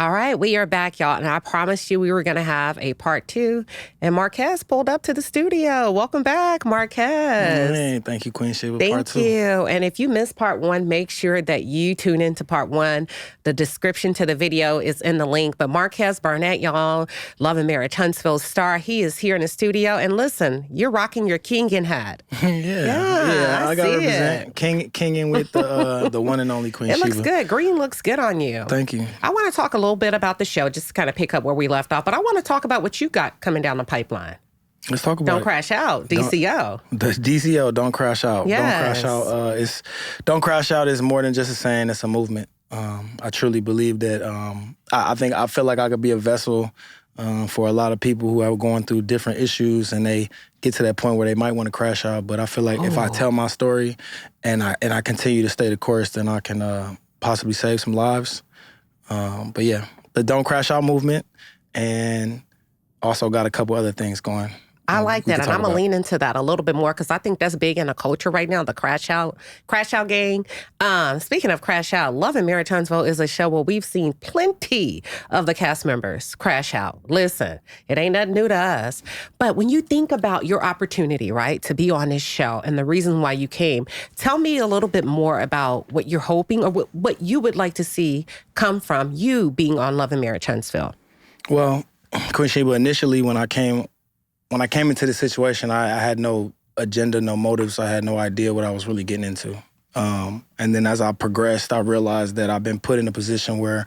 All right, we are back, y'all, and I promised you we were going to have a part 2, and Marques pulled up to the studio. Welcome back, Marques. Hey, thank you, Queen Shiba. Thank part 2. you. And if you missed part 1, make sure that you tune into part 1. The description to the video is in the link. But Marques Barnett, y'all, Love and Marriage Huntsville star, he is here in the studio. And listen, you're rocking your Kingin hat. yeah. I got to represent Kingin with the one and only Queen Shiba. It looks good. Green looks good on you. Thank you. I want to talk a little bit about the show, just to kind of pick up where we left off. But I want to talk about what you got coming down the pipeline. Let's talk about Don't Crash Out, DCO. The DCO, Don't Crash Out. Yes. Don't Crash Out is more than just a saying, it's a movement. I truly believe that I feel like I could be a vessel for a lot of people who are going through different issues and they get to that point where they might want to crash out. But I feel like if I tell my story and I continue to stay the course, then I can possibly save some lives. But yeah, the Don't Crash Out movement, and also got a couple other things going. I like that, and I'm going to lean into that a little bit more because I think that's big in the culture right now, the crash out gang. Speaking of crash out, Love and Marriage Huntsville is a show where we've seen plenty of the cast members crash out. Listen, it ain't nothing new to us. But when you think about your opportunity, right, to be on this show and the reason why you came, tell me a little bit more about what you're hoping or what you would like to see come from you being on Love and Marriage Huntsville. Well, Queen Shiba, initially when I came into the situation, I had no agenda, no motives. I had no idea what I was really getting into. And then as I progressed, I realized that I've been put in a position where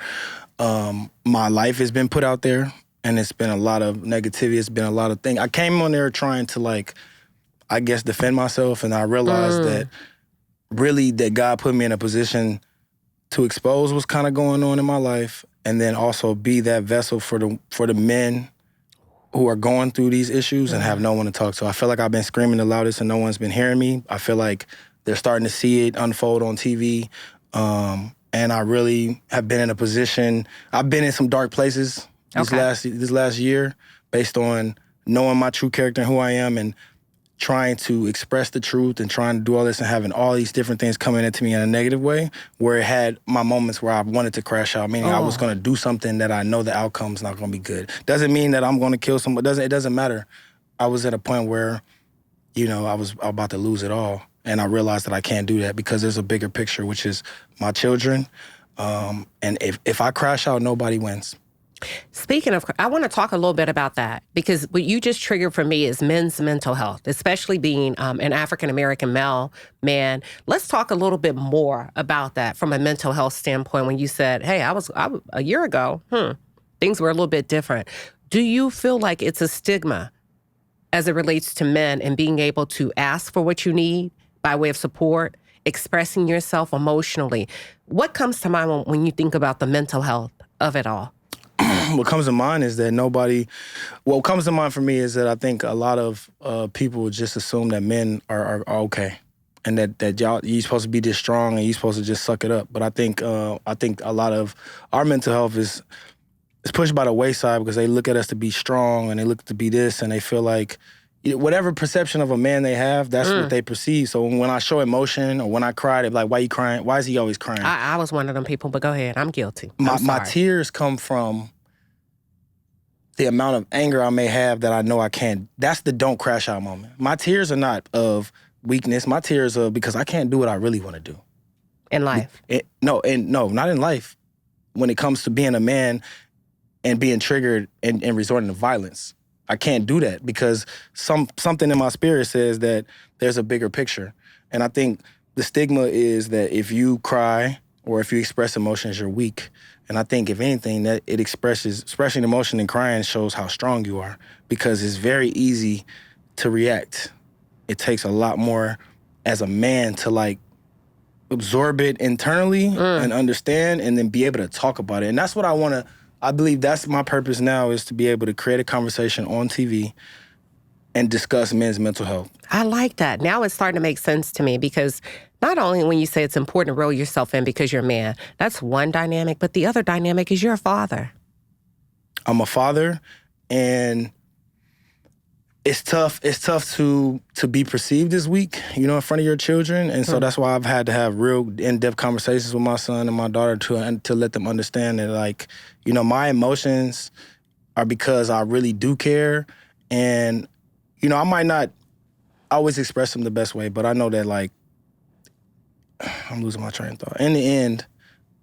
my life has been put out there, and it's been a lot of negativity. It's been a lot of things. I came on there trying to, I guess, defend myself, and I realized that really that God put me in a position to expose what's kind of going on in my life, and then also be that vessel for the men who are going through these issues and have no one to talk to. I feel like I've been screaming the loudest and no one's been hearing me. I feel like they're starting to see it unfold on TV. And I really have been in a position, I've been in some dark places this last year based on knowing my true character and who I am and trying to express the truth and trying to do all this and having all these different things coming into me in a negative way, where it had my moments where I wanted to crash out, meaning I was going to do something that I know the outcome's not going to be good. Doesn't mean that I'm going to kill someone. It doesn't matter. I was at a point where, I was about to lose it all. And I realized that I can't do that because there's a bigger picture, which is my children. And if I crash out, nobody wins. Speaking of, I want to talk a little bit about that because what you just triggered for me is men's mental health, especially being an African-American male man. Let's talk a little bit more about that from a mental health standpoint. When you said, hey, I was a year ago, things were a little bit different. Do you feel like it's a stigma as it relates to men and being able to ask for what you need by way of support, expressing yourself emotionally? What comes to mind when you think about the mental health of it all? What comes to mind is that what comes to mind for me is that I think a lot of people just assume that men are okay and that you're supposed to be this strong and you're supposed to just suck it up. But I think a lot of our mental health is pushed by the wayside because they look at us to be strong and they look to be this and they feel like whatever perception of a man they have, that's what they perceive. So when I show emotion or when I cry, they're like, why are you crying? Why is he always crying? I was one of them people, but go ahead. I'm guilty. My tears come from the amount of anger I may have that I know I can't. That's the don't crash out moment. My tears are not of weakness. My tears are because I can't do what I really want to do. In life? No, not in life. When it comes to being a man and being triggered and resorting to violence. I can't do that because something in my spirit says that there's a bigger picture. And I think the stigma is that if you cry or if you express emotions, you're weak. And I think, if anything, that it expressing emotion and crying shows how strong you are because it's very easy to react. It takes a lot more as a man to, absorb it internally and understand and then be able to talk about it. And that's what I believe that's my purpose now, is to be able to create a conversation on TV and discuss men's mental health. I like that. Now it's starting to make sense to me because not only when you say it's important to reel yourself in because you're a man, that's one dynamic, but the other dynamic is you're a father. I'm a father, and it's tough. It's tough to be perceived as weak, you know, in front of your children, and so that's why I've had to have real in-depth conversations with my son and my daughter to let them understand that, like, you know, my emotions are because I really do care, and you know, I might not always express them the best way, but I know that, like, I'm losing my train of thought. In the end,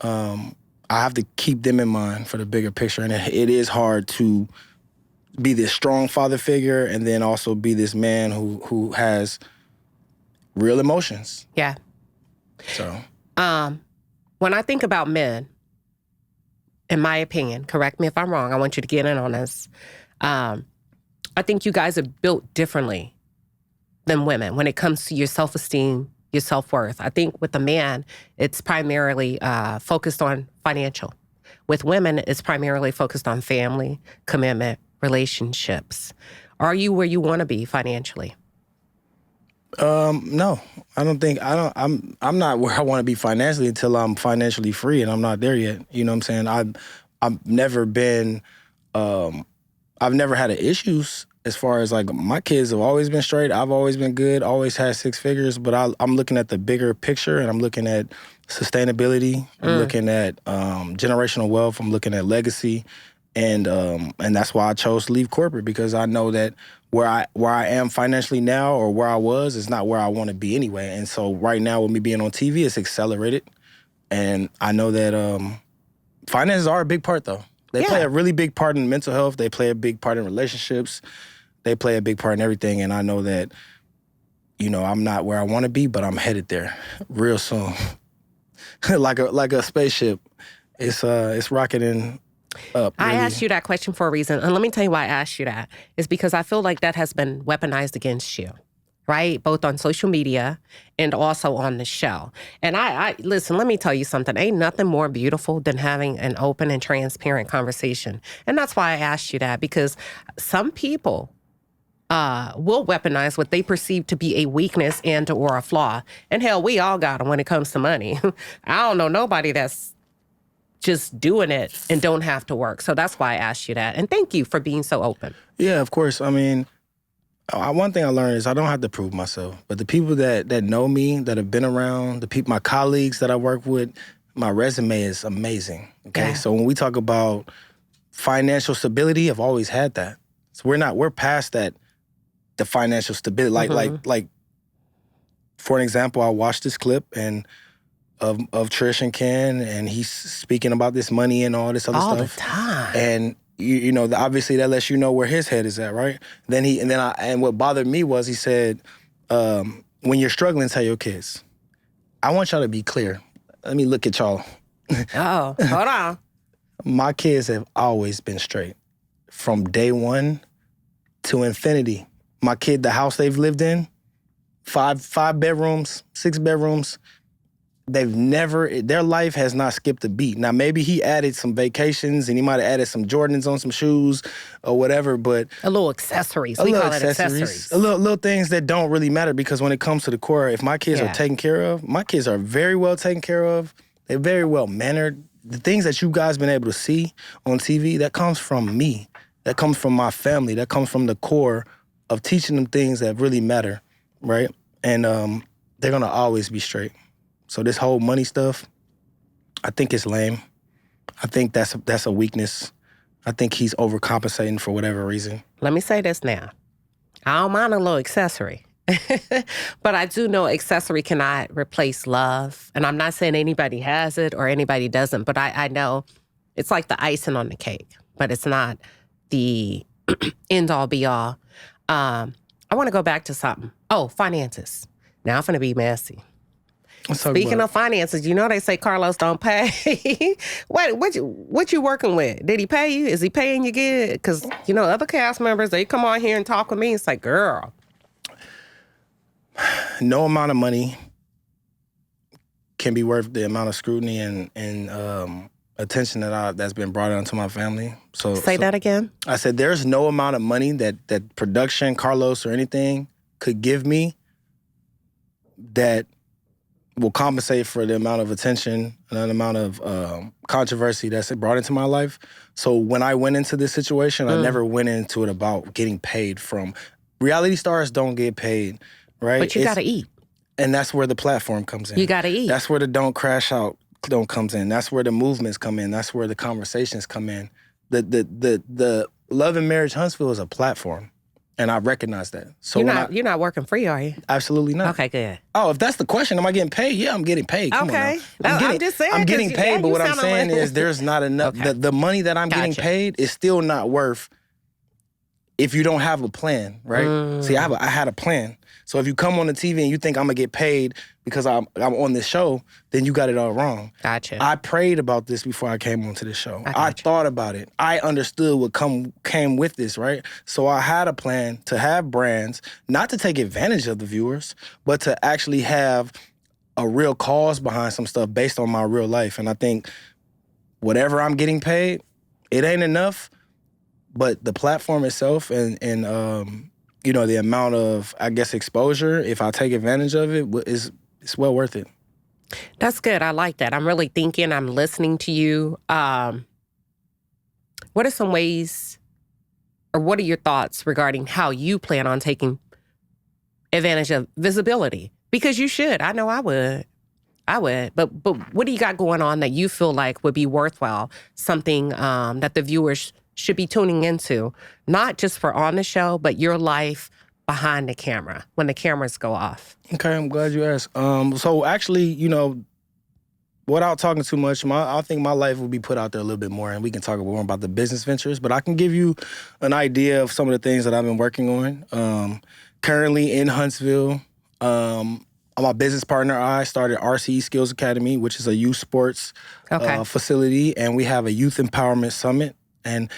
I have to keep them in mind for the bigger picture, and it is hard to be this strong father figure and then also be this man who has real emotions. Yeah. So, when I think about men, in my opinion, correct me if I'm wrong, I want you to get in on this. I think you guys are built differently than women when it comes to your self-esteem, your self-worth. I think with a man, it's primarily focused on financial. With women, it's primarily focused on family, commitment, relationships. Are you where you want to be financially? no, I don't think, I'm not where I want to be financially until I'm financially free, and I'm not there yet. You know what I'm saying? I've never been, I've never had issues as far as, like, my kids have always been straight. I've always been good, always had 6 figures, but I'm looking at the bigger picture, and I'm looking at sustainability. I'm looking at generational wealth. I'm looking at legacy. And that's why I chose to leave corporate, because I know that where I am financially now, or where I was, is not where I want to be anyway. And so right now, with me being on TV, it's accelerated. And I know that finances are a big part, though. They play a really big part in mental health. They play a big part in relationships. They play a big part in everything. And I know that, you know, I'm not where I want to be, but I'm headed there real soon. like a spaceship. It's rocketing up. I really. asked you that question for a reason. And let me tell you why I asked you that. It's because I feel like that has been weaponized against you, right? Both on social media and also on the show. And I listen, let me tell you something. Ain't nothing more beautiful than having an open and transparent conversation. And that's why I asked you that, because some people will weaponize what they perceive to be a weakness and or a flaw. And hell, we all got them when it comes to money. I don't know nobody that's just doing it and don't have to work. So that's why I asked you that. And thank you for being so open. Yeah, of course. I mean, one thing I learned is I don't have to prove myself. But the people that know me, that have been around, my colleagues that I work with, my resume is amazing. Okay, Yeah. So when we talk about financial stability, I've always had that. So we're past that, the financial stability. Like for an example, I watched this clip of Trish and Ken, and he's speaking about this money and all this other All stuff. the time. And you know, obviously that lets you know where his head is at, right? And what bothered me was he said, when you're struggling, tell your kids. I want y'all to be clear. Let me look at y'all. Oh, hold on. My kids have always been straight from day one to infinity. My kid, the house they've lived in, five bedrooms, 6 bedrooms, their life has not skipped a beat. Now, maybe he added some vacations and he might have added some Jordans on some shoes or whatever, but... A little accessories. We call it accessories. A little things that don't really matter, because when it comes to the core, if my kids are taken care of, my kids are very well taken care of. They're very well mannered. The things that you guys been able to see on TV, that comes from me. That comes from my family. That comes from the core of teaching them things that really matter, right? And they're gonna always be straight. So this whole money stuff, I think it's lame. I think that's a weakness. I think he's overcompensating for whatever reason. Let me say this now. I don't mind a little accessory. But I do know accessory cannot replace love. And I'm not saying anybody has it or anybody doesn't, but I know it's like the icing on the cake, but it's not the end-all, be-all. I want to go back to something. Oh, finances. Now I'm going to be messy. Speaking of finances, you know they say Carlos don't pay. What you working with? Did he pay you? Is he paying you good? Because, you know, other cast members, they come on here and talk with me. It's like, girl. No amount of money can be worth the amount of scrutiny and attention that's been brought onto my family. So Say that again? I said there's no amount of money that production, Carlos, or anything could give me that will compensate for the amount of attention and the amount of controversy that's brought into my life. So when I went into this situation, I never went into it about getting paid from reality stars don't get paid, right? But you got to eat. And that's where the platform comes in. You got to eat. That's where the don't crash out don't comes in. That's where the movements come in. That's where the conversations come in. The Love and Marriage Huntsville is a platform. And I recognize that. So you're not working free, are you? Absolutely not. Okay, good. Oh, if that's the question, am I getting paid? Yeah, I'm getting paid. Come okay. on now. I'm just saying. I'm getting paid, but what I'm saying is there's not enough. Okay. The money that I'm getting paid is still not worth if you don't have a plan, right? See, I had a plan. So if you come on the TV and you think I'm gonna get paid because I'm on this show, then you got it all wrong. Gotcha. I prayed about this before I came onto this show. I thought about it. I understood what came with this, right? So I had a plan to have brands, not to take advantage of the viewers, but to actually have a real cause behind some stuff based on my real life. And I think whatever I'm getting paid, it ain't enough, but the platform itself and you know, the amount of, I guess, exposure, if I take advantage of it, it's well worth it. That's good. I like that. I'm really thinking, I'm listening to you. What are some ways, or what are your thoughts regarding how you plan on taking advantage of visibility? Because you should. I know I would. But what do you got going on that you feel like would be worthwhile? Something that the viewers should be tuning into, not just for on the show, but your life behind the camera when the cameras go off. Okay, I'm glad you asked. So actually, you know, without talking too much, I think my life will be put out there a little bit more, and we can talk more about the business ventures. But I can give you an idea of some of the things that I've been working on. Currently in Huntsville, my business partner, I started RCE Skills Academy, which is a youth sports facility, and we have a youth empowerment summit. And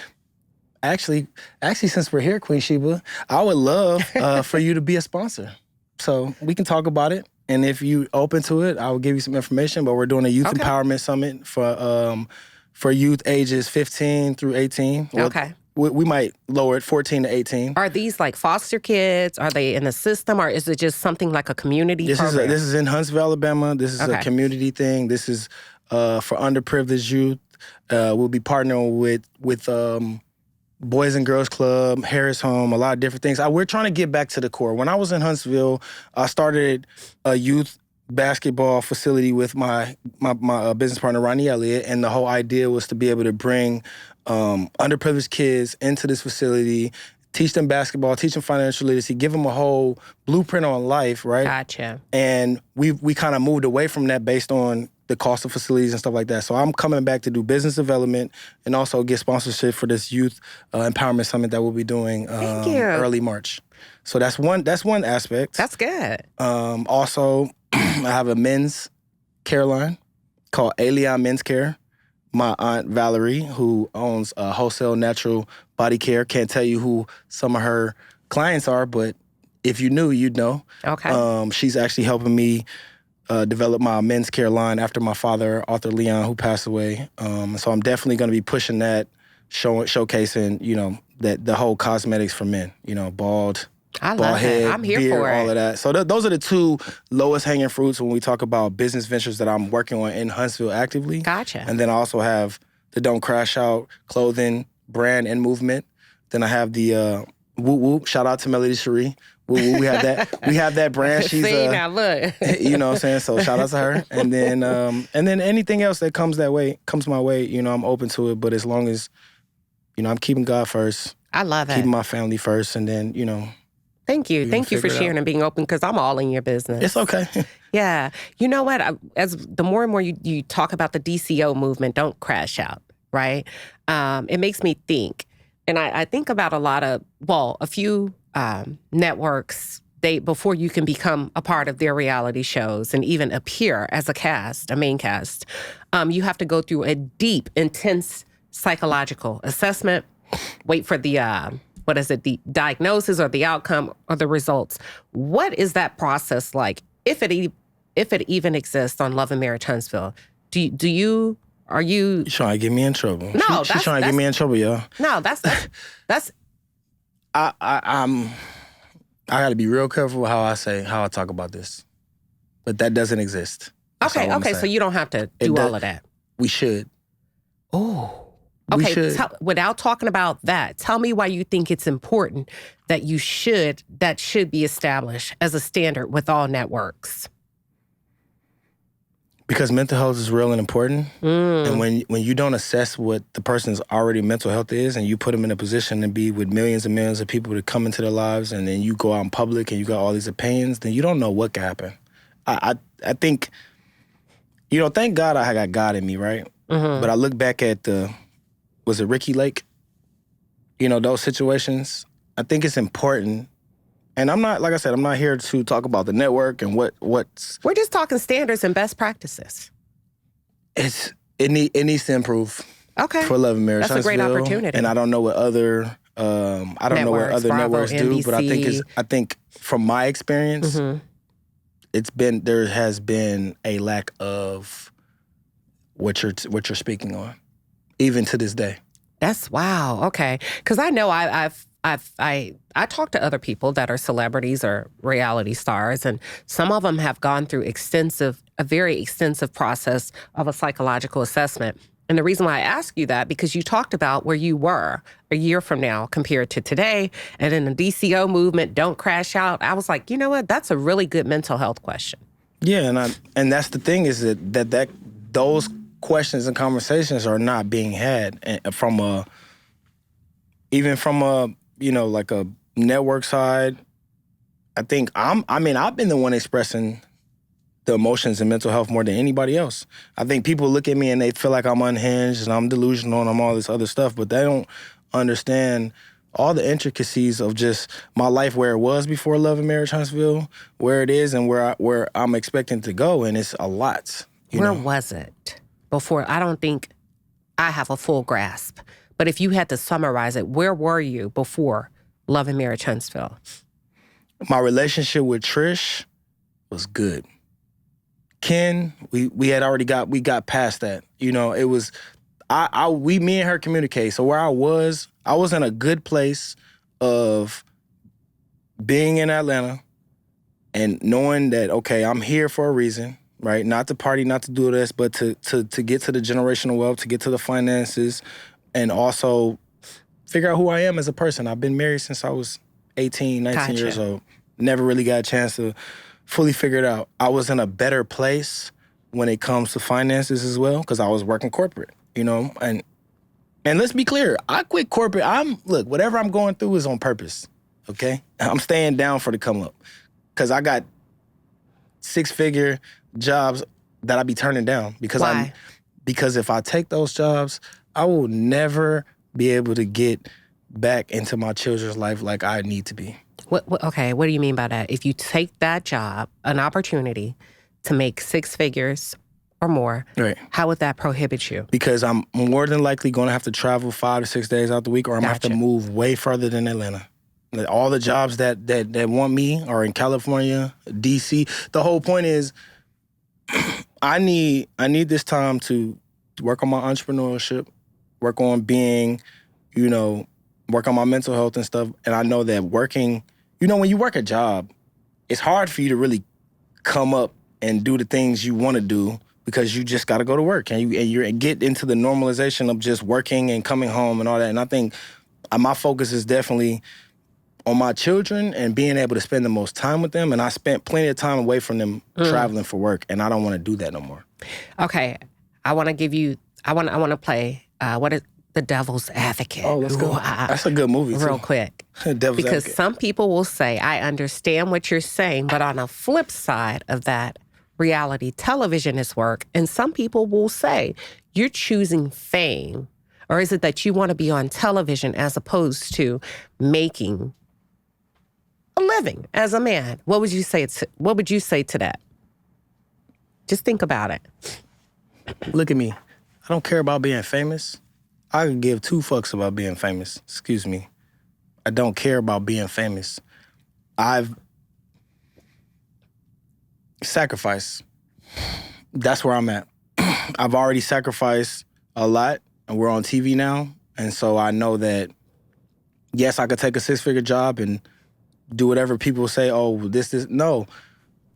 actually, since we're here, Queen Shiba, I would love for you to be a sponsor. So we can talk about it. And if you open to it, I will give you some information. But we're doing a youth empowerment summit for youth ages 15 through 18. Okay. We might lower it 14 to 18. Are these like foster kids? Are they in the system, or is it just something like a community program? This is in Huntsville, Alabama. This is a community thing. This is for underprivileged youth. We'll be partnering with Boys and Girls Club, Harris Home, a lot of different things. We're trying to get back to the core. When I was in Huntsville, I started a youth basketball facility with my business partner, Ronnie Elliott, and the whole idea was to be able to bring underprivileged kids into this facility, teach them basketball, teach them financial literacy, give them a whole blueprint on life, right? Gotcha. And we kind of moved away from that based on the cost of facilities and stuff like that. So I'm coming back to do business development and also get sponsorship for this youth empowerment summit that we'll be doing early March. So that's one aspect. That's good. Also, I have a men's care line called Alien Men's Care. My aunt Valerie, who owns Wholesale Natural Body Care, can't tell you who some of her clients are, but if you knew, you'd know. Okay. She's actually helping me develop my men's care line after my father, Arthur Leon, who passed away. So I'm definitely going to be pushing that, showcasing, you know, that the whole cosmetics for men, you know, bald head, I'm here beard, for it. all of that. So those are the two lowest hanging fruits when we talk about business ventures that I'm working on in Huntsville actively. Gotcha. And then I also have the Don't Crash Out clothing brand and movement. Then I have the Whoop Whoop. Shout out to Melody Cherie. We have that. We have that brand. She's now look. You know what I'm saying? So shout out to her. And then anything else that comes my way, you know, I'm open to it. But as long as, you know, I'm keeping God first. I love it. Keeping my family first, and then, you know. Thank you. Thank you for sharing and being open, because I'm all in your business. It's okay. Yeah. You know what? As the more and more you talk about the DCO movement, don't crash out, right? It makes me think. And I think about a few networks, before you can become a part of their reality shows and even appear as a main cast, you have to go through a deep, intense psychological assessment, wait for the the diagnosis or the outcome or the results. What is that process like, if it even exists on Love and Marriage Huntsville? Are you trying to get me in trouble? No, she's trying to get me in trouble, y'all. No, that's I got to be real careful how I talk about this, but that doesn't exist. Okay. So you don't have to do all of that. We should. Oh. We Okay, should. without talking about that, tell me why you think it's important that that should be established as a standard with all networks. Because mental health is real and important. And when you don't assess what the person's already mental health is and you put them in a position to be with millions and millions of people to come into their lives and then you go out in public and you got all these opinions, then you don't know what can happen. I think, thank God I got God in me, right? But I look back at was it Ricky Lake? Those situations. I think it's important. And I'm not, like I said, I'm not here to talk about the network and what's... We're just talking standards and best practices. It needs to improve. Okay. For Love and Marriage. That's a great opportunity. And I don't know what other networks Bravo, do, NBC. but I think from my experience, there has been a lack of what you're speaking on, even to this day. That's wow. Okay, because I know I talk to other people that are celebrities or reality stars, and some of them have gone through a very extensive process of a psychological assessment. And the reason why I ask you that, because you talked about where you were a year from now compared to today, and in the DCO movement, don't crash out. I was like, you know what? That's a really good mental health question. Yeah, and that's the thing is that those questions and conversations are not being had even from a like a network side. I think I've been the one expressing the emotions and mental health more than anybody else. I think people look at me and they feel like I'm unhinged and I'm delusional and I'm all this other stuff, but they don't understand all the intricacies of just my life, where it was before Love and Marriage Huntsville, where it is, and where I'm expecting to go, and it's a lot. Where was it before? I don't think I have a full grasp, but if you had to summarize it, where were you before Love and Marriage Huntsville? My relationship with Trish was good. Ken, we got past that. It was me and her communicate. So where I was in a good place of being in Atlanta and knowing that, okay, I'm here for a reason, right? Not to party, not to do this, but to get to the generational wealth, to get to the finances, and also figure out who I am as a person. I've been married since I was 18, 19 years old. Never really got a chance to fully figure it out. I was in a better place when it comes to finances as well, because I was working corporate, and let's be clear, I quit corporate. Whatever I'm going through is on purpose, okay? I'm staying down for the come up, because I got 6-figure jobs that I be turning down. Why? Because if I take those jobs, I will never be able to get back into my children's life like I need to be. Okay, what do you mean by that? If you take that job, an opportunity to make 6 figures or more, right, how would that prohibit you? Because I'm more than likely going to have to travel 5 to 6 days out the week, or I'm going to have to move way further than Atlanta. All the jobs that want me are in California, DC. The whole point is I need this time to work on my entrepreneurship, work on being, work on my mental health and stuff. And I know that working, when you work a job, it's hard for you to really come up and do the things you want to do, because you just got to go to work and you get into the normalization of just working and coming home and all that. And I think my focus is definitely on my children and being able to spend the most time with them. And I spent plenty of time away from them traveling for work, and I don't want to do that no more. Okay, I want to play what is the Devil's Advocate. Oh, let's go. That's a good movie, real quick. Devil's because Advocate. Some people will say, I understand what you're saying, but on the flip side of that, reality television is work. And some people will say, you're choosing fame, or is it that you want to be on television as opposed to making a living as a man? What would you say to that? Just think about it. Look at me. I don't care about being famous. I could give 2 fucks about being famous. Excuse me. I don't care about being famous. I've sacrificed. That's where I'm at. I've already sacrificed a lot, and we're on TV now. And so I know that, yes, I could take a 6-figure job and do whatever people say, oh, this. No,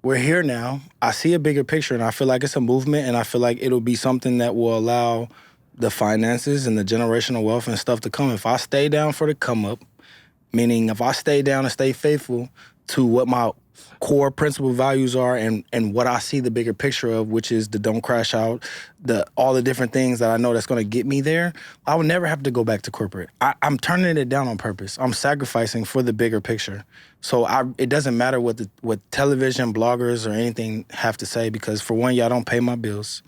we're here now. I see a bigger picture, and I feel like it's a movement, and I feel like it'll be something that will allow the finances and the generational wealth and stuff to come. If I stay down for the come up, meaning if I stay down and stay faithful to what my core principal values are and what I see the bigger picture of, which is the don't crash out, all the different things that I know that's going to get me there, I will never have to go back to corporate. I'm turning it down on purpose. I'm sacrificing for the bigger picture. So it doesn't matter what television, bloggers, or anything have to say, because for one, y'all don't pay my bills.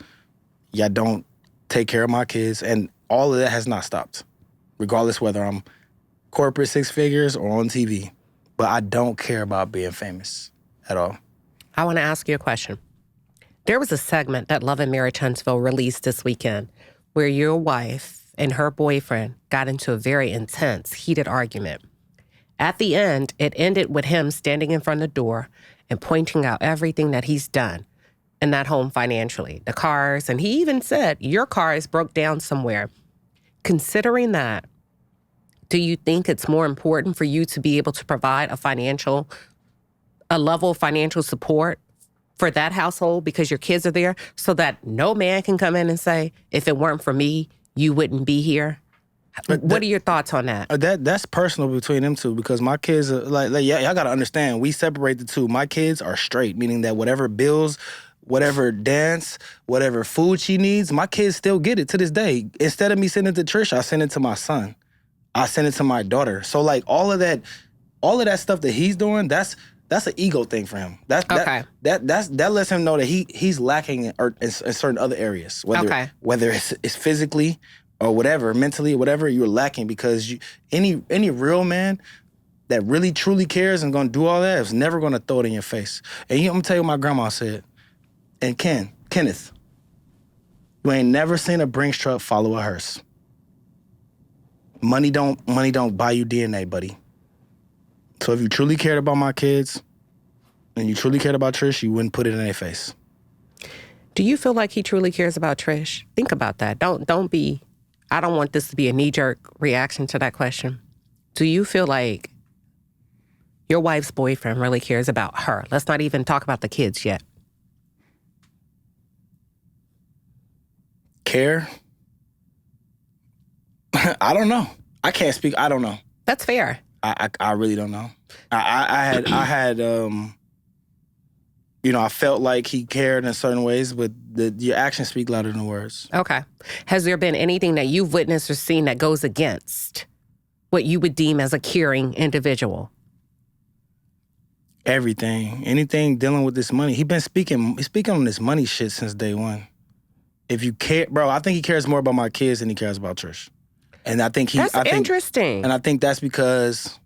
Y'all don't take care of my kids, and all of that has not stopped, regardless whether I'm corporate 6 figures or on TV. But I don't care about being famous at all. I want to ask you a question. There was a segment that Love and Marriage Huntsville released this weekend where your wife and her boyfriend got into a very intense, heated argument. At the end, it ended with him standing in front of the door and pointing out everything that he's done in that home financially, the cars, and he even said, your car is broke down somewhere. Considering that, do you think it's more important for you to be able to provide a level of financial support for that household because your kids are there, so that no man can come in and say, if it weren't for me, you wouldn't be here? What are your thoughts on that? That's personal between them two, because my kids are y'all gotta understand, we separate the two. My kids are straight, meaning that whatever bills, whatever dance, whatever food she needs, my kids still get it to this day. Instead of me sending it to Trish, I send it to my son. I send it to my daughter. So like all of that stuff that he's doing, that's an ego thing for him. That lets him know that he's lacking in certain other areas, whether it's physically or whatever, mentally or whatever, you're lacking, because any real man that really truly cares and gonna do all that is never gonna throw it in your face. And I'm gonna tell you what my grandma said. And Kenneth, you ain't never seen a Brinks truck follow a hearse. Money don't buy you DNA, buddy. So if you truly cared about my kids and you truly cared about Trish, you wouldn't put it in their face. Do you feel like he truly cares about Trish? Think about that. I don't want this to be a knee-jerk reaction to that question. Do you feel like your wife's boyfriend really cares about her? Let's not even talk about the kids yet. Care? I don't know. I can't speak. I don't know. That's fair. I really don't know. I had I felt like he cared in certain ways, but your actions speak louder than words. Okay. Has there been anything that you've witnessed or seen that goes against what you would deem as a caring individual? Everything. Anything dealing with this money. He's speaking on this money shit since day one. If you care, bro, I think he cares more about my kids than he cares about Trish. And I think That's interesting. And I think that's because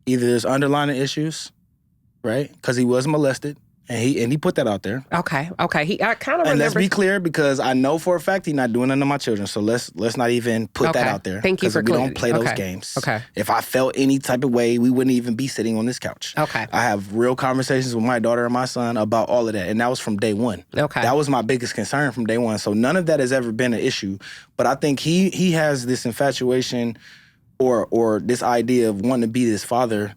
either there's underlying issues, right? Because he was molested, and he put that out there. Okay. I kind of remember. And let's be clear, because I know for a fact he's not doing nothing to my children. So let's not even put that out there. Thank you for clarity. We don't play those games. Okay. If I felt any type of way, we wouldn't even be sitting on this couch. Okay. I have real conversations with my daughter and my son about all of that, and that was from day one. Okay. That was my biggest concern from day one. So none of that has ever been an issue. But I think he has this infatuation or this idea of wanting to be this father.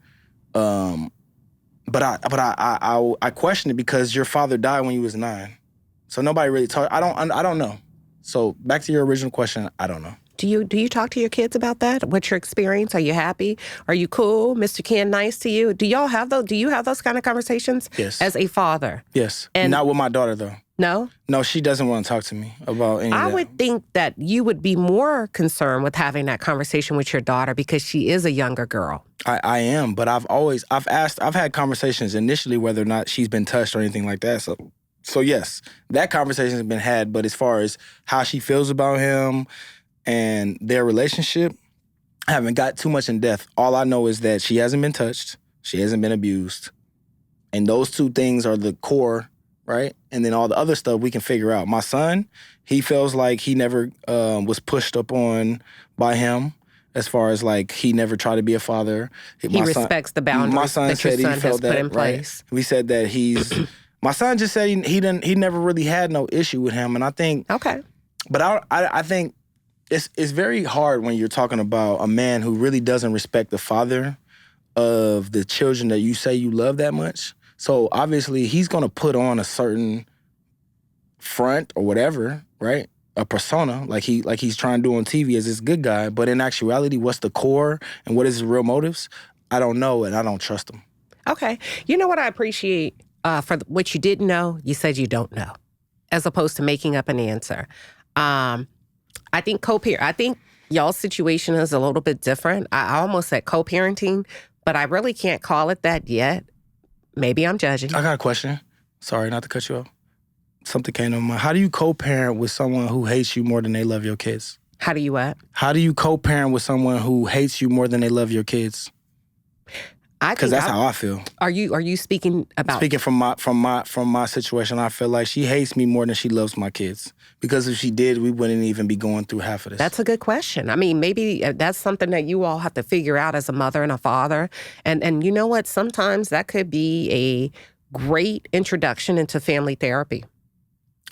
But I question it, because your father died when you was 9, so nobody really talked. I don't know. So back to your original question, I don't know. Do you talk to your kids about that? What's your experience? Are you happy? Are you cool? Mr. Ken nice to you? Do you have those kind of conversations? Yes. As a father? Yes. And not with my daughter though. No? No, she doesn't want to talk to me about any of that. I would think that you would be more concerned with having that conversation with your daughter because she is a younger girl. I am, but I've had conversations initially whether or not she's been touched or anything like that. So yes, that conversation has been had, but as far as how she feels about him and their relationship, I haven't got too much in depth. All I know is that she hasn't been touched, she hasn't been abused, and those two things are the core, right? And then all the other stuff we can figure out. My son, he feels like he never was pushed up on by him, as far as like he never tried to be a father. He respects the boundaries my son that said your son he felt has that, put in place. Right? We said that my son just said he never really had no issue with him. And I think, okay. But I think it's very hard when you're talking about a man who really doesn't respect the father of the children that you say you love that much. So obviously he's gonna put on a certain front or whatever, right? a persona, like he's trying to do on TV as this good guy. But in actuality, what's the core and what is his real motives? I don't know, and I don't trust him. Okay. You know what I appreciate for what you didn't know? You said you don't know, as opposed to making up an answer. I think I think y'all's situation is a little bit different. I almost said co-parenting, but I really can't call it that yet. Maybe I'm judging. I got a question. Sorry, not to cut you off. Something came to mind. How do you co-parent with someone who hates you more than they love your kids? How do you what? How do you co-parent with someone who hates you more than they love your kids? Because that's how I feel. Are you speaking about? Speaking from my situation, I feel like she hates me more than she loves my kids. Because if she did, we wouldn't even be going through half of this. That's a good question. I mean, maybe that's something that you all have to figure out as a mother and a father. And you know what? Sometimes that could be a great introduction into family therapy.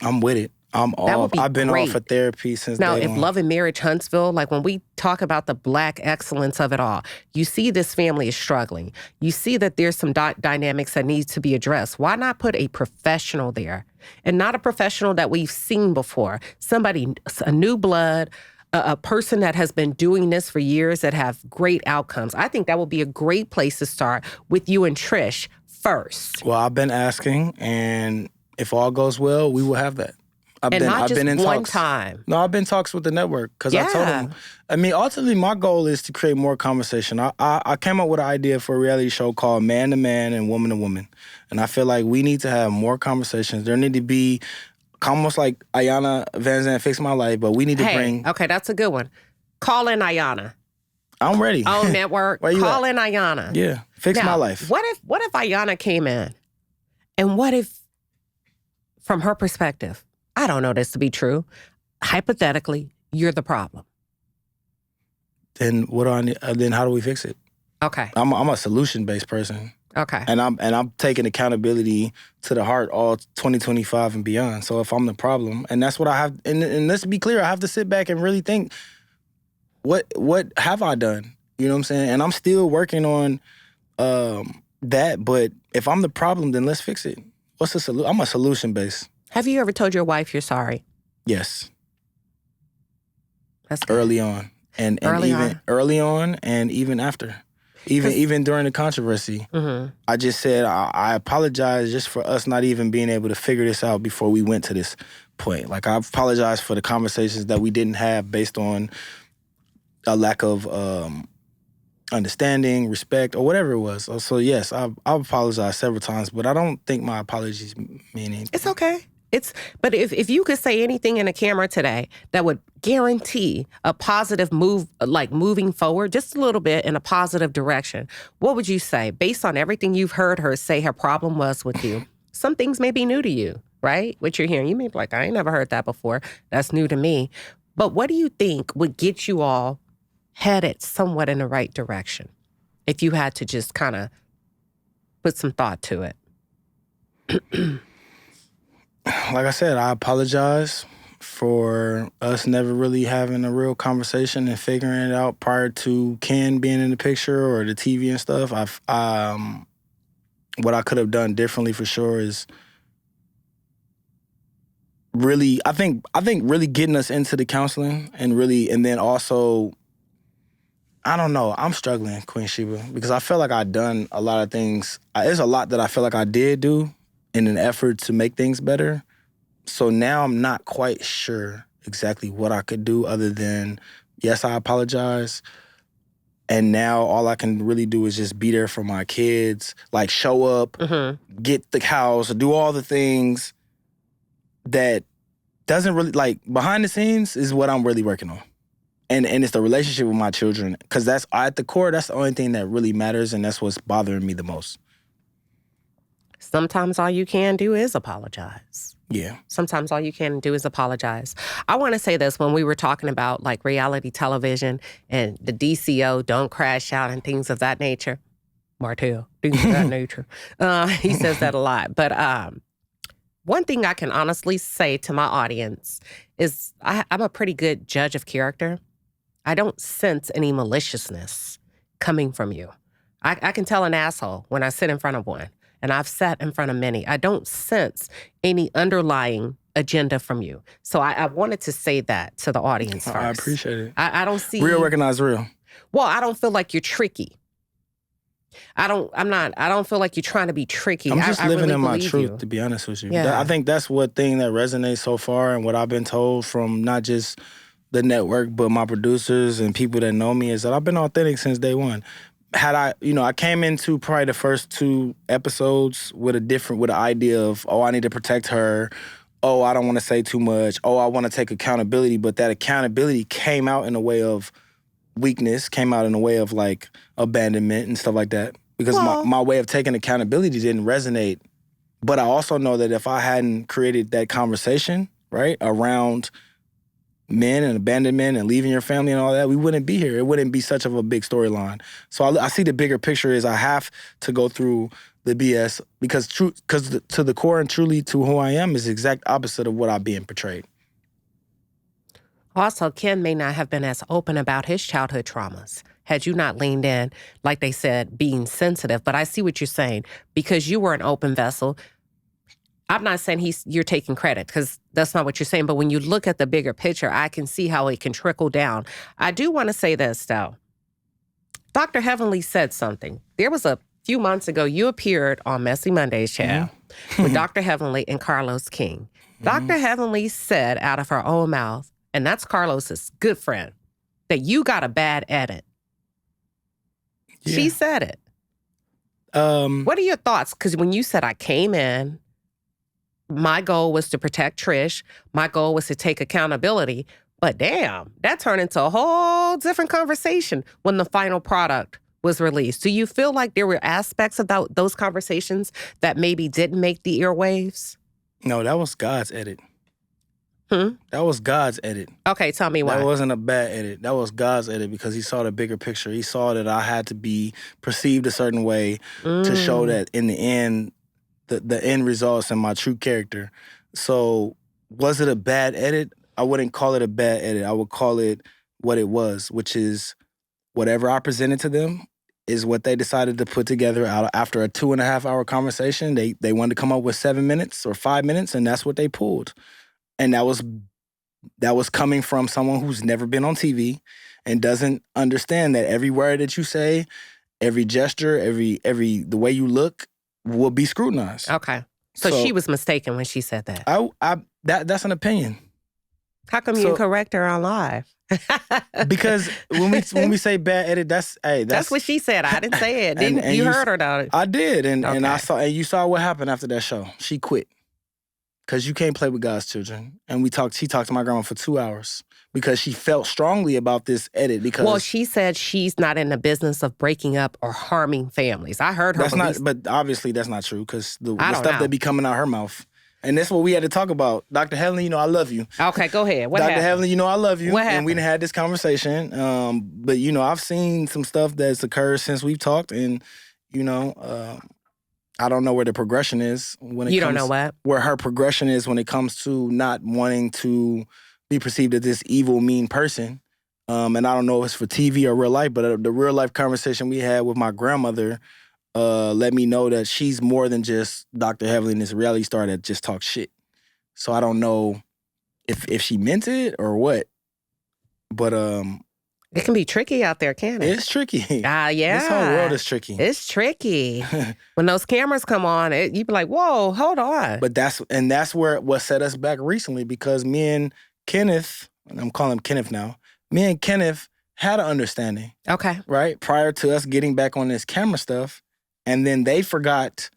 I'm with it. I'm off. I've been off of therapy since now, day if one. Love and Marriage Huntsville, like when we talk about the Black excellence of it all, you see this family is struggling. You see that there's some dynamics that needs to be addressed. Why not put a professional there? And not a professional that we've seen before. Somebody, a new blood, a person that has been doing this for years that have great outcomes. I think that would be a great place to start with you and Trish first. Well, I've been asking, and if all goes well, we will have that. I've been in one talks. time. No, I've been in talks with the network because I told them. I mean, ultimately, my goal is to create more conversation. I came up with an idea for a reality show called Man to Man and Woman to Woman. And I feel like we need to have more conversations. There need to be almost like Ayana Van Zandt Fix My Life, but we need to bring... Okay, that's a good one. Call in Ayana. I'm ready. On network. Call in Ayana. Yeah, fix my life. What if Ayana came in? And what if, from her perspective, I don't know this to be true, hypothetically, you're the problem? Then what do I need? Then how do we fix it? Okay. I'm a solution-based person. Okay. And I'm taking accountability to the heart all 2025 and beyond. So if I'm the problem, and that's what I have, and let's be clear, I have to sit back and really think, what have I done? You know what I'm saying? And I'm still working on that, but if I'm the problem, then let's fix it. What's the solution? I'm a solution-based. Have you ever told your wife you're sorry? Yes. That's good. Early on. And even early on and even after. Even during the controversy. Mm-hmm. I just said, I apologize just for us not even being able to figure this out before we went to this point. Like, I apologize for the conversations that we didn't have based on a lack of understanding, respect, or whatever it was. So yes, I've apologized several times, but I don't think my apologies mean anything. It's okay. But if you could say anything in a camera today that would guarantee a positive move, like moving forward just a little bit in a positive direction, what would you say? Based on everything you've heard her say her problem was with you, some things may be new to you, right? What you're hearing, you may be like, I ain't never heard that before. That's new to me. But what do you think would get you all headed somewhat in the right direction if you had to just kind of put some thought to it? Like I said, I apologize for us never really having a real conversation and figuring it out prior to Ken being in the picture or the TV and stuff. What I could have done differently for sure is really, I think really getting us into the counseling and then also, I don't know, I'm struggling, Queen Sheba, because I feel like I've done a lot of things. There's a lot that I feel like I did do in an effort to make things better. So now I'm not quite sure exactly what I could do other than, yes, I apologize. And now all I can really do is just be there for my kids, like show up, get the house, do all the things that doesn't really, like, behind the scenes is what I'm really working on. And it's the relationship with my children, because that's, at the core, that's the only thing that really matters, and that's what's bothering me the most. Sometimes all you can do is apologize. Yeah. Sometimes all you can do is apologize. I want to say this, when we were talking about like reality television and the DCO, don't crash out and things of that nature. Martell, things of that nature. He says that a lot. But one thing I can honestly say to my audience is I'm a pretty good judge of character. I don't sense any maliciousness coming from you. I can tell an asshole when I sit in front of one. And I've sat in front of many. I don't sense any underlying agenda from you. So I wanted to say that to the audience first. I appreciate it. I don't see real recognize real. Well, I don't feel like you're tricky. I don't feel like you're trying to be tricky. I'm just living really in my truth, you. to be honest with you. Yeah. I think that's what thing that resonates so far, and what I've been told from not just the network, but my producers and people that know me, is that I've been authentic since day one. I came into probably the first 2 episodes with an idea of, I need to protect her. I don't want to say too much. I want to take accountability. But that accountability came out in a way of weakness, came out in a way of like abandonment and stuff like that. Because my way of taking accountability didn't resonate. But I also know that if I hadn't created that conversation, right, around men and abandonment and leaving your family and all that, we wouldn't be here. It wouldn't be such of a big storyline. So I see the bigger picture is I have to go through the BS because to the core and truly to who I am is the exact opposite of what I'm being portrayed. Also, Ken may not have been as open about his childhood traumas had you not leaned in, like they said, being sensitive. But I see what you're saying. Because you were an open vessel, I'm not saying you're taking credit, because that's not what you're saying. But when you look at the bigger picture, I can see how it can trickle down. I do want to say this, though. Dr. Heavenly said something. There was a few months ago, you appeared on Messy Mondays, Chad, with Dr. Heavenly and Carlos King. Dr. Heavenly said out of her own mouth, and that's Carlos's good friend, that you got a bad edit. Yeah. She said it. What are your thoughts? Because when you said I came in, my goal was to protect Trish. My goal was to take accountability. But damn, that turned into a whole different conversation when the final product was released. Do you feel like there were aspects of those conversations that maybe didn't make the airwaves? No, that was God's edit. That was God's edit. Okay, tell me why. That wasn't a bad edit. That was God's edit because he saw the bigger picture. He saw that I had to be perceived a certain way to show that in the end, the end results in my true character. So was it a bad edit? I wouldn't call it a bad edit. I would call it what it was, which is whatever I presented to them is what they decided to put together after a 2.5-hour conversation. They wanted to come up with 7 minutes or 5 minutes, and that's what they pulled. And that was coming from someone who's never been on TV and doesn't understand that every word that you say, every gesture, the way you look will be scrutinized. Okay. So she was mistaken when she said that. That's an opinion. How come you correct her on live? Because when we say bad edit, that's what she said. I didn't say it. And you heard her though. I did, and you saw what happened after that show. She quit. Because you can't play with God's children. And she talked to my grandma for 2 hours because she felt strongly about this edit. Well, she said she's not in the business of breaking up or harming families. I heard her. But obviously that's not true because the stuff that be coming out her mouth. And that's what we had to talk about. Dr. Heavenly, I love you. Okay, go ahead. What happened? Dr. Heavenly, I love you. What happened? And we done had this conversation. But, I've seen some stuff that's occurred since we've talked. And, I don't know where the progression is when it comes. You don't know what? Where her progression is when it comes to not wanting to be perceived as this evil, mean person. And I don't know if it's for TV or real life, but the real life conversation we had with my grandmother let me know that she's more than just Dr. Heavenly and this reality star that just talks shit. So I don't know if she meant it or what. But it can be tricky out there, can't it? It's tricky. Yeah. This whole world is tricky. It's tricky. When those cameras come on, you be like, whoa, hold on. But that's where what set us back recently, because me and Kenneth, and I'm calling him Kenneth now, me and Kenneth had an understanding. Okay. Right? Prior to us getting back on this camera stuff. And then they forgot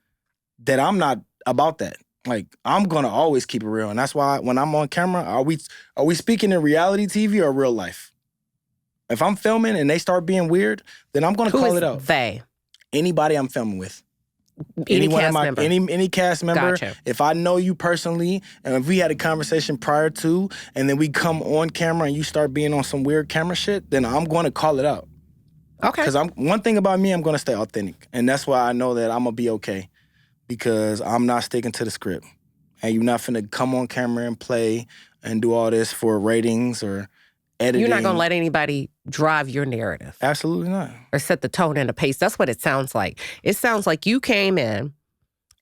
that I'm not about that. Like, I'm gonna always keep it real. And that's why when I'm on camera, are we speaking in reality TV or real life? If I'm filming and they start being weird, then I'm gonna call it out. They? Anybody I'm filming with. Any cast member. Gotcha. If I know you personally, and if we had a conversation prior to, and then we come on camera and you start being on some weird camera shit, then I'm gonna call it out. Okay. Because one thing about me, I'm gonna stay authentic. And that's why I know that I'm gonna be okay. Because I'm not sticking to the script. And you're not finna come on camera and play and do all this for ratings or editing. You're not gonna let anybody drive your narrative. Absolutely not. Or set the tone and the pace. That's what it sounds like. It sounds like you came in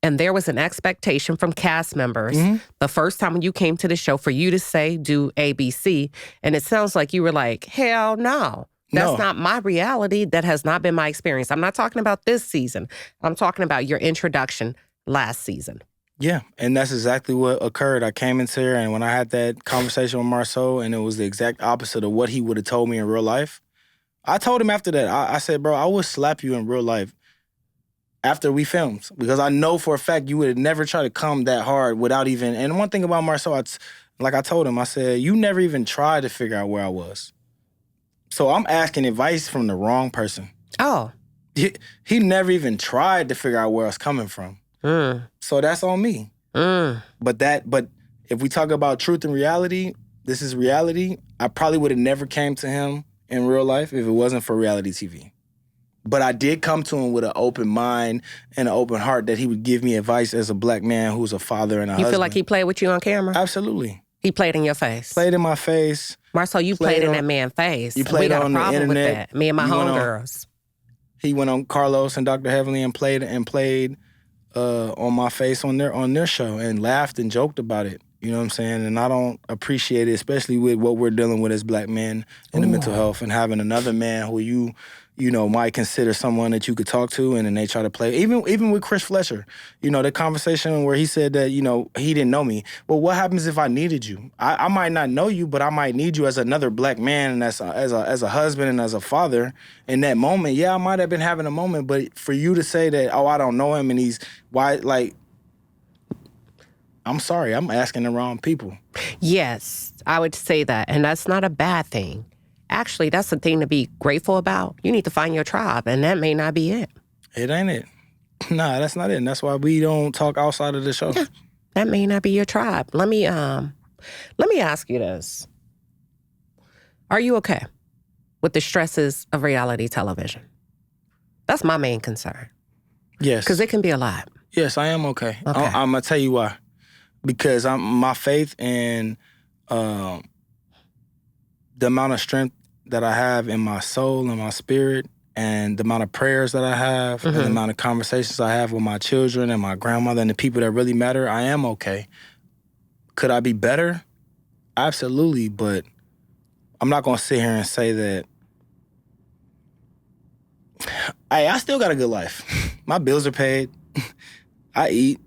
and there was an expectation from cast members the first time when you came to the show for you to say, do ABC. And it sounds like you were like, hell no. That's not my reality. That has not been my experience. I'm not talking about this season. I'm talking about your introduction last season. Yeah, and that's exactly what occurred. I came into here, and when I had that conversation with Marceau, and it was the exact opposite of what he would have told me in real life, I told him after that, I said, bro, I would slap you in real life after we filmed, because I know for a fact you would have never tried to come that hard without even, and one thing about Marceau, like I told him, I said, you never even tried to figure out where I was. So I'm asking advice from the wrong person. Oh. He never even tried to figure out where I was coming from. So that's on me. But if we talk about truth and reality, this is reality. I probably would have never came to him in real life if it wasn't for reality TV. But I did come to him with an open mind and an open heart that he would give me advice as a black man who's a father and a husband. You feel like he played with you on camera? Absolutely. He played in your face? Played in my face. Marceau, you played in that man's face. You played on the internet. We got a problem with that. Me and my homegirls. He went on Carlos and Dr. Heavenly and played on my face on their show and laughed and joked about it. You know what I'm saying? And I don't appreciate it, especially with what we're dealing with as black men in the mental health, and having another man who you might consider someone that you could talk to, and then they try to play. Even with Chris Fletcher, the conversation where he said that, he didn't know me. Well, what happens if I needed you? I might not know you, but I might need you as another black man and as a husband and as a father. In that moment, yeah, I might have been having a moment, but for you to say that, oh, I don't know him and I'm sorry, I'm asking the wrong people. Yes, I would say that, and that's not a bad thing. Actually, that's the thing to be grateful about. You need to find your tribe, and that may not be it. It ain't it. Nah, that's not it. And that's why we don't talk outside of the show. Yeah, that may not be your tribe. Let me ask you this. Are you okay with the stresses of reality television? That's my main concern. Yes. Because it can be a lot. Yes, I am okay. I'm going to tell you why. Because my faith and the amount of strength that I have in my soul and my spirit, and the amount of prayers that I have, and the amount of conversations I have with my children and my grandmother and the people that really matter, I am okay. Could I be better? Absolutely, but I'm not going to sit here and say that. I still got a good life. My bills are paid. I eat.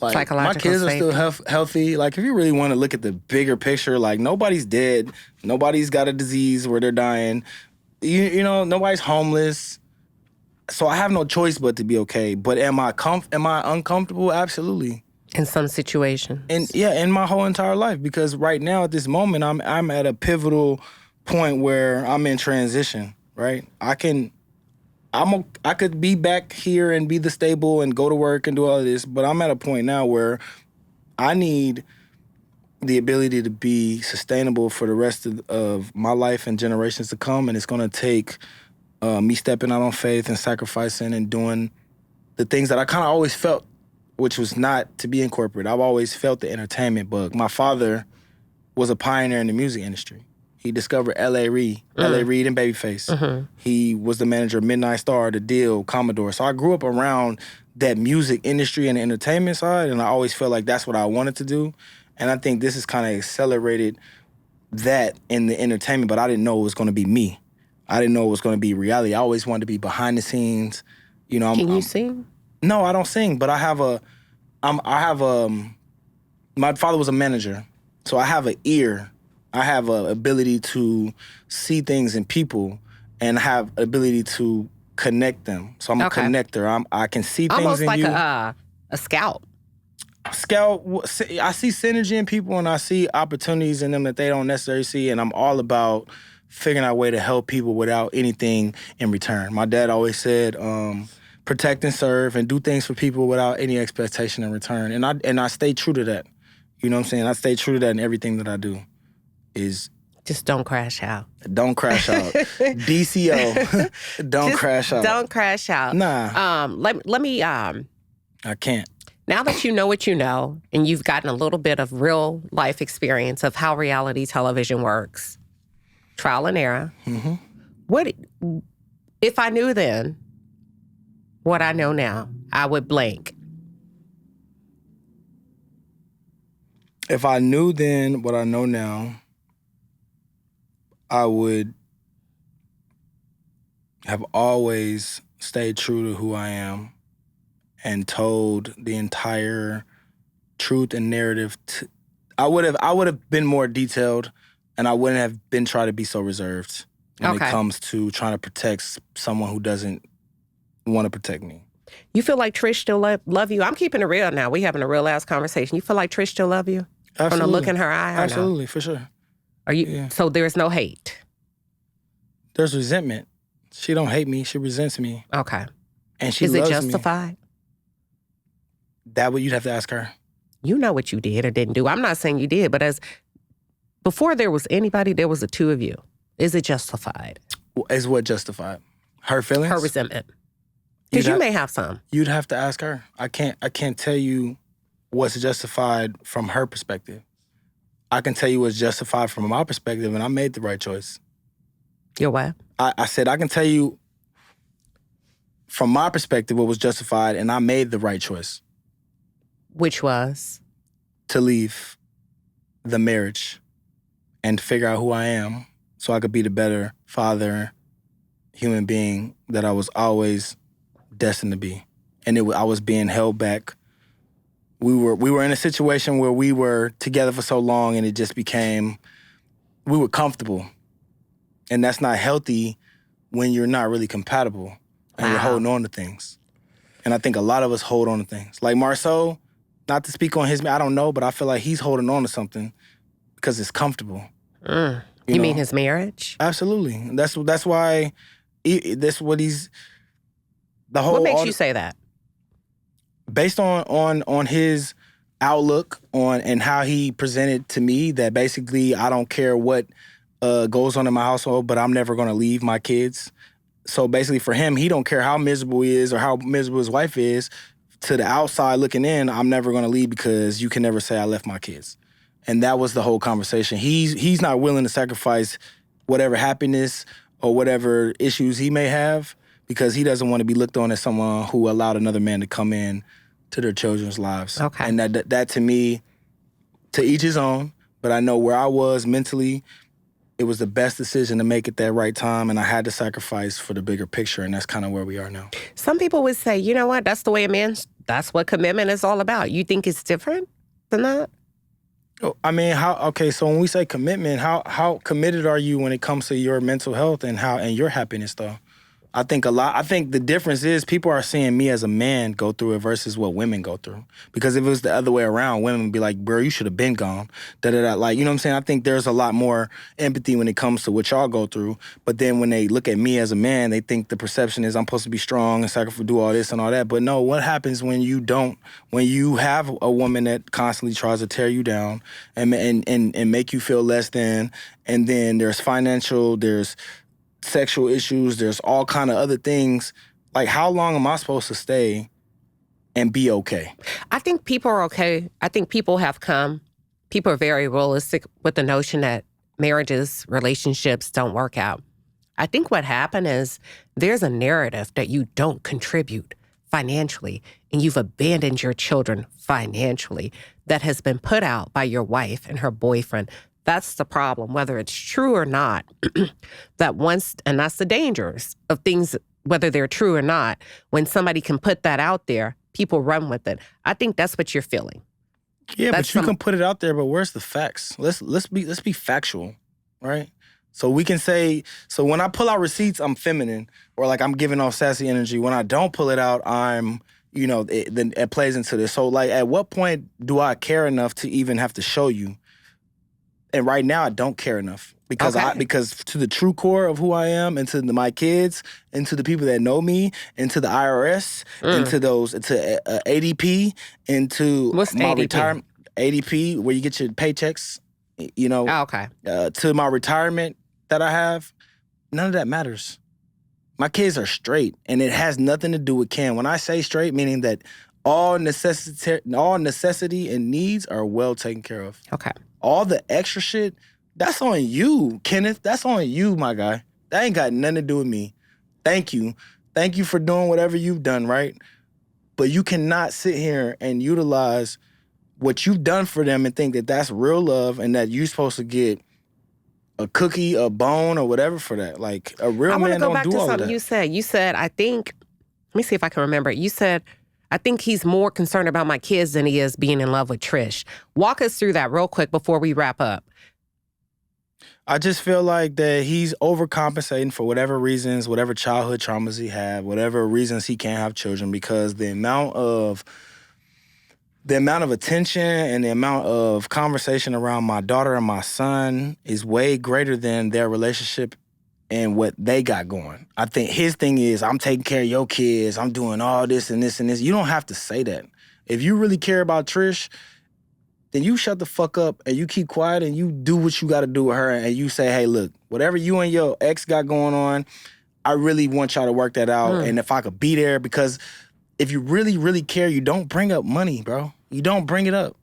My kids are still healthy. If you really want to look at the bigger picture, nobody's dead. Nobody's got a disease where they're dying. Nobody's homeless. So I have no choice but to be okay. But am I uncomfortable? Absolutely. In some situations. And yeah, in my whole entire life. Because right now at this moment, I'm at a pivotal point where I'm in transition, right? I could be back here and be the stable and go to work and do all of this, but I'm at a point now where I need the ability to be sustainable for the rest of my life and generations to come, and it's going to take me stepping out on faith and sacrificing and doing the things that I kind of always felt, which was not to be in corporate. I've always felt the entertainment bug. My father was a pioneer in the music industry. He discovered L.A. Reid and Babyface. He was the manager of Midnight Star, The Deal, Commodore. So I grew up around that music industry and the entertainment side, and I always felt like that's what I wanted to do. And I think this has kind of accelerated that in the entertainment, but I didn't know it was going to be me. I didn't know it was going to be reality. I always wanted to be behind the scenes. Can you sing? No, I don't sing, but my father was a manager, so I have an ear. I have an ability to see things in people and have ability to connect them. So I'm a connector. I can see things almost in like you. a scout. Scout, I see synergy in people and I see opportunities in them that they don't necessarily see, and I'm all about figuring out a way to help people without anything in return. My dad always said, protect and serve and do things for people without any expectation in return. And I stay true to that. You know what I'm saying? I stay true to that in everything that I do. Just don't crash out. Don't crash out. DCO. Don't crash out. Don't crash out. Nah. Let me I can't. Now that you know what you know, and you've gotten a little bit of real life experience of how reality television works, trial and error. What if I knew then what I know now, I would blank. If I knew then what I know now, I would have always stayed true to who I am and told the entire truth and narrative. I would have been more detailed, and I wouldn't have been trying to be so reserved when it comes to trying to protect someone who doesn't want to protect me. You feel like Trish still love you? I'm keeping it real now. We having a real ass conversation. You feel like Trish still love you? Absolutely. From the look in her eye? Absolutely, for sure. Are you? Yeah. So there's no hate? There's resentment. She don't hate me. She resents me. Okay. And she loves me. Is it justified? That what you'd have to ask her. You know what you did or didn't do. I'm not saying you did, but before there was anybody, there was the two of you. Is it justified? Is what justified? Her feelings? Her resentment. Because you may have some. You'd have to ask her. I can't tell you what's justified from her perspective. I can tell you what's justified from my perspective, and I made the right choice. Your what? I said I can tell you from my perspective what was justified, and I made the right choice. Which was? To leave the marriage and figure out who I am so I could be the better father, human being that I was always destined to be. And I was being held back. We were in a situation where we were together for so long, and it just became, we were comfortable. And that's not healthy when you're not really compatible and you're holding on to things. And I think a lot of us hold on to things. Like Marceau, not to speak on his, I don't know, but I feel like he's holding on to something because it's comfortable. You mean his marriage? Absolutely. That's why, that's what he's, the whole. What makes you say that? Based on his outlook on and how he presented to me that basically I don't care what goes on in my household, but I'm never going to leave my kids. So basically for him, he don't care how miserable he is or how miserable his wife is. To the outside looking in, I'm never going to leave because you can never say I left my kids. And that was the whole conversation. He's not willing to sacrifice whatever happiness or whatever issues he may have because he doesn't want to be looked on as someone who allowed another man to come in to their children's lives. Okay. And that to me, to each his own, but I know where I was mentally, it was the best decision to make at that right time, and I had to sacrifice for the bigger picture, and that's kind of where we are now. Some people would say, you know what, that's the way a man, that's what commitment is all about. You think it's different than that? I mean, so when we say commitment, how committed are you when it comes to your mental health and your happiness, though? I think the difference is people are seeing me as a man go through it versus what women go through. Because if it was the other way around, women would be like, bro, you should have been gone. Da-da-da. Like, you know what I'm saying? I think there's a lot more empathy when it comes to what y'all go through. But then when they look at me as a man, they think the perception is I'm supposed to be strong and sacrifice, do all this and all that. But no, what happens when you don't? When you have a woman that constantly tries to tear you down and make you feel less than, and then there's financial, there's sexual issues, there's all kind of other things. Like, how long am I supposed to stay and be okay? I think people are okay. I think people are very realistic with the notion that marriages, relationships don't work out. I think what happened is there's a narrative that you don't contribute financially and you've abandoned your children financially that has been put out by your wife and her boyfriend. That's the problem, whether it's true or not. And that's the dangers of things, whether they're true or not. When somebody can put that out there, people run with it. I think that's what you're feeling. Yeah, but you can put it out there, but where's the facts? Let's be factual, right? So we can say, so when I pull out receipts, I'm feminine, or like I'm giving off sassy energy. When I don't pull it out, I'm, then it plays into this. So like, at what point do I care enough to even have to show you? And right now, I don't care enough because because to the true core of who I am, and to my kids, and to the people that know me, and to the IRS, and to ADP, and to what's my ADP? Retirement. ADP, where you get your paychecks, to my retirement that I have, none of that matters. My kids are straight, and it has nothing to do with Ken. When I say straight, meaning that all necessity and needs are well taken care of. Okay. All the extra shit, that's on you, Kenneth. That's on you, my guy. That ain't got nothing to do with me. Thank you. Thank you for doing whatever you've done, right? But you cannot sit here and utilize what you've done for them and think that that's real love and that you're supposed to get a cookie, a bone, or whatever for that. Like, a real man don't do all of that. I want to go back to something you said. You said, I think, let me see if I can remember it. You said, I think he's more concerned about my kids than he is being in love with Trish. Walk us through that real quick before we wrap up. I just feel like that he's overcompensating for whatever reasons, whatever childhood traumas he had, whatever reasons he can't have children, because the amount of attention and the amount of conversation around my daughter and my son is way greater than their relationship and what they got going. I think his thing is, I'm taking care of your kids, I'm doing all this and this and this. You don't have to say that. If you really care about Trish, then you shut the fuck up and you keep quiet and you do what you got to do with her, and you say, hey, look, whatever you and your ex got going on, I really want y'all to work that out. And if I could be there, because if you really, really care, you don't bring up money, bro. You don't bring it up.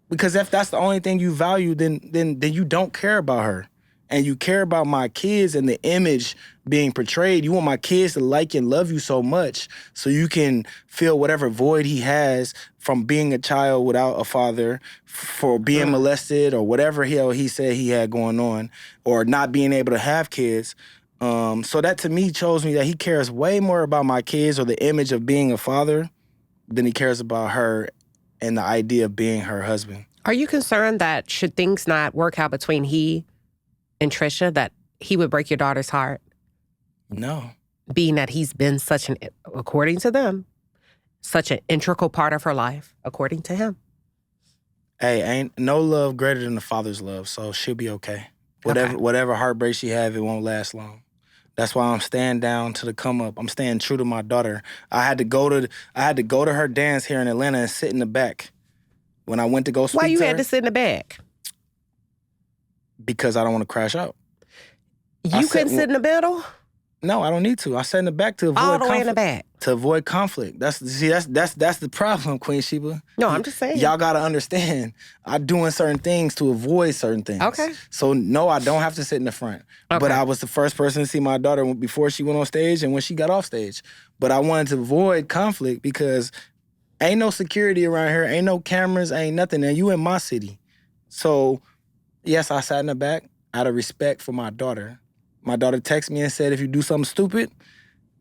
Because if that's the only thing you value, then you don't care about her. And you care about my kids and the image being portrayed. You want my kids to like and love you so much so you can fill whatever void he has from being a child without a father, for being molested or whatever he said he had going on, or not being able to have kids. So that to me shows me that he cares way more about my kids or the image of being a father than he cares about her and the idea of being her husband. Are you concerned that should things not work out between he and Trisha, that he would break your daughter's heart? No. Being that he's been such an, according to them, such an integral part of her life, according to him. Hey, ain't no love greater than the father's love, so she'll be okay. Whatever heartbreak she have, it won't last long. That's why I'm staying down to the come up. I'm staying true to my daughter. I had to go to her dance here in Atlanta and sit in the back. When I went to go speak to her. Why you had to sit in the back? Because I don't want to crash out. You couldn't sit in the middle? No, I don't need to. I sat in the back to avoid all the conflict. way in the back. To avoid conflict. That's the problem, Queen Sheba. No, I'm just saying. Y'all gotta understand. I'm doing certain things to avoid certain things. Okay. So no, I don't have to sit in the front. Okay. But I was the first person to see my daughter before she went on stage and when she got off stage. But I wanted to avoid conflict because ain't no security around here, ain't no cameras, ain't nothing. And you in my city. So yes, I sat in the back out of respect for my daughter. My daughter texted me and said, if you do something stupid,